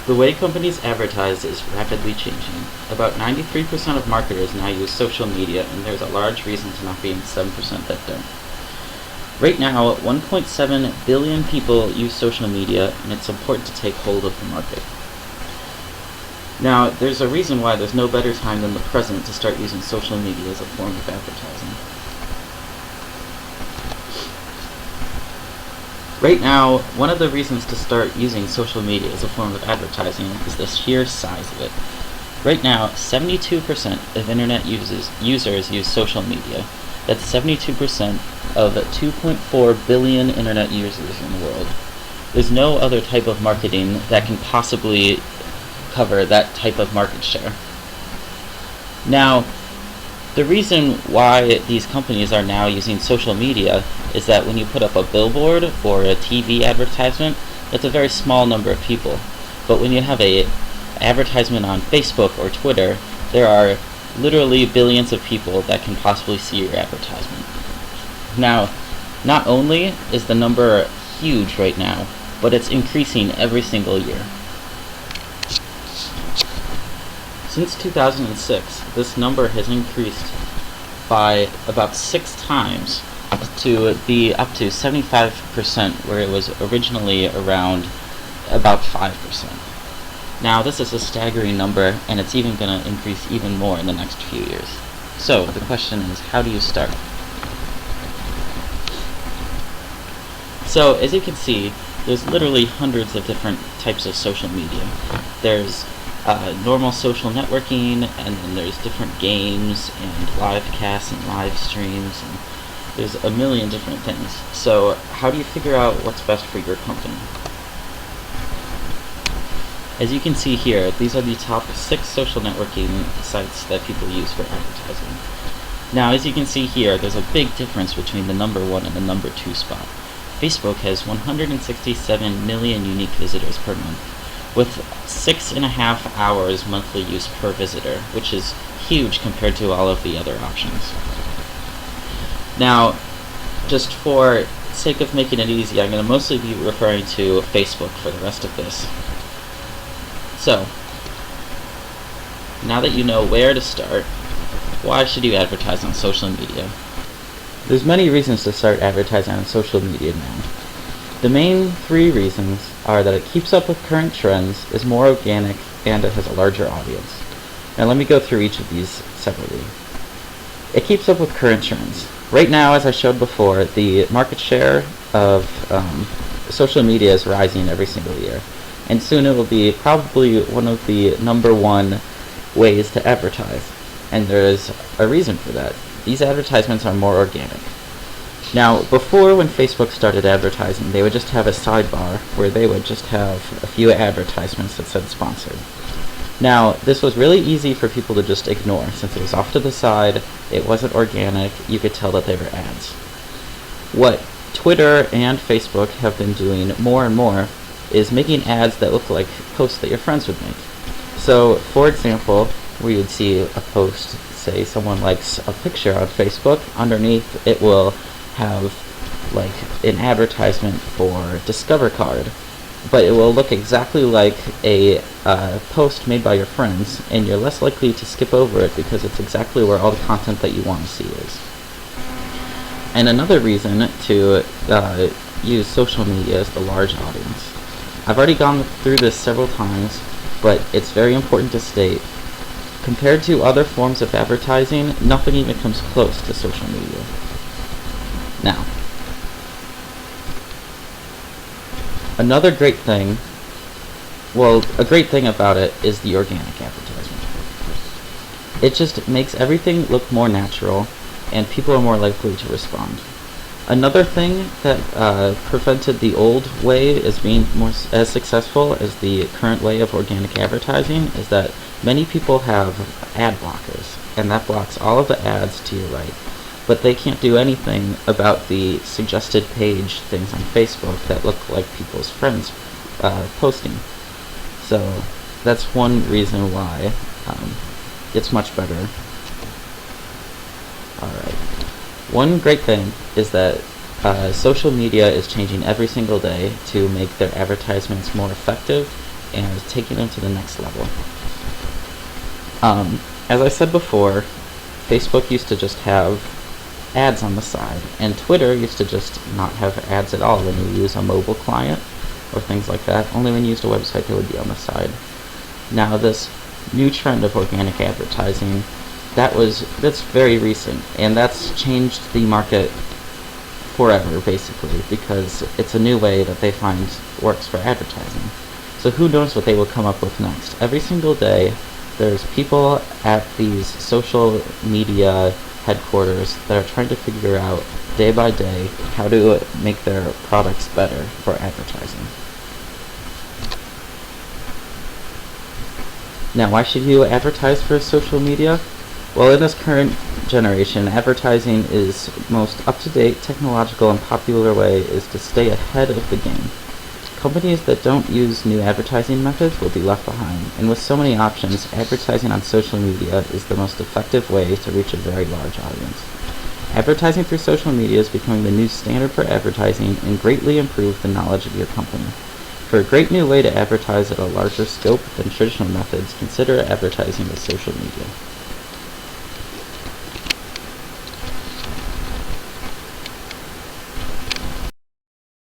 The way companies advertise is rapidly changing. About 93% of marketers now use social media, and there's a large reason to not being 7% that don't. Right now, 1.7 billion people use social media, and it's important to take hold of the market. Now, there's a reason why there's no better time than the present to start using social media as a form of advertising. Right now, one of the reasons to start using social media as a form of advertising is the sheer size of it. Right now, 72% of internet users use social media. That's 72% of 2.4 billion internet users in the world. There's no other type of marketing that can possibly cover that type of market share. Now, the reason why these companies are now using social media is that when you put up a billboard or a TV advertisement, that's a very small number of people. But when you have an advertisement on Facebook or Twitter, there are literally billions of people that can possibly see your advertisement. Now, not only is the number huge right now, but it's increasing every single year. Since 2006, this number has increased by about 6 times to be up to 75%, where it was originally around about 5%. Now, this is a staggering number, and it's even going to increase even more in the next few years. So, the question is, how do you start? So, as you can see, there's literally hundreds of different types of social media. There's normal social networking, and then there's different games and live casts and live streams, and there's a million different things. So how do you figure out what's best for your company? As you can see here, these are the top 6 social networking sites that people use for advertising. Now, as you can see here, there's a big difference between the number 1 and the number 2 spot. Facebook has 167 million unique visitors per month, with 6.5 hours monthly use per visitor, which is huge compared to all of the other options. Now, just for sake of making it easy, I'm going to mostly be referring to Facebook for the rest of this. So, now that you know where to start, why should you advertise on social media? There's many reasons to start advertising on social media now. The main 3 reasons are that it keeps up with current trends, is more organic, and it has a larger audience. Now let me go through each of these separately. It keeps up with current trends. Right now, as I showed before, the market share of social media is rising every single year. And soon it will be probably one of the number 1 ways to advertise. And there's a reason for that. These advertisements are more organic. Now, before, when Facebook started advertising, they would just have a sidebar where they would just have a few advertisements that said sponsored. Now, this was really easy for people to just ignore, since it was off to the side, it wasn't organic, you could tell that they were ads. What Twitter and Facebook have been doing more and more is making ads that look like posts that your friends would make. So, for example, we would see a post, say someone likes a picture on Facebook, underneath it will have like an advertisement for Discover Card, but it will look exactly like a post made by your friends, and you're less likely to skip over it because it's exactly where all the content that you want to see is. And another reason to use social media is the large audience. I've already gone through this several times, but it's very important to state, compared to other forms of advertising, nothing even comes close to social media. Now, another great thing, a great thing about it is the organic advertisement. It just makes everything look more natural, and people are more likely to respond. Another thing that prevented the old way as being as successful as the current way of organic advertising is that many people have ad blockers, and that blocks all of the ads to your right. But they can't do anything about the suggested page things on Facebook that look like people's friends posting. So that's one reason why it's much better. Alright. One great thing is that social media is changing every single day to make their advertisements more effective and taking them to the next level. As I said before, Facebook used to just have ads on the side, and Twitter used to just not have ads at all when you use a mobile client or things like that. Only when you used a website they would be on the side. Now this new trend of organic advertising, that's very recent, and that's changed the market forever, basically, because it's a new way that they find works for advertising. So who knows what they will come up with next. Every single day there's people at these social media headquarters that are trying to figure out day by day how to make their products better for advertising. Now, why should you advertise for social media? Well, in this current generation, advertising is most up-to-date, technological, and popular way is to stay ahead of the game. Companies that don't use new advertising methods will be left behind, and with so many options, advertising on social media is the most effective way to reach a very large audience. Advertising through social media is becoming the new standard for advertising and greatly improve the knowledge of your company. For a great new way to advertise at a larger scope than traditional methods, consider advertising with social media.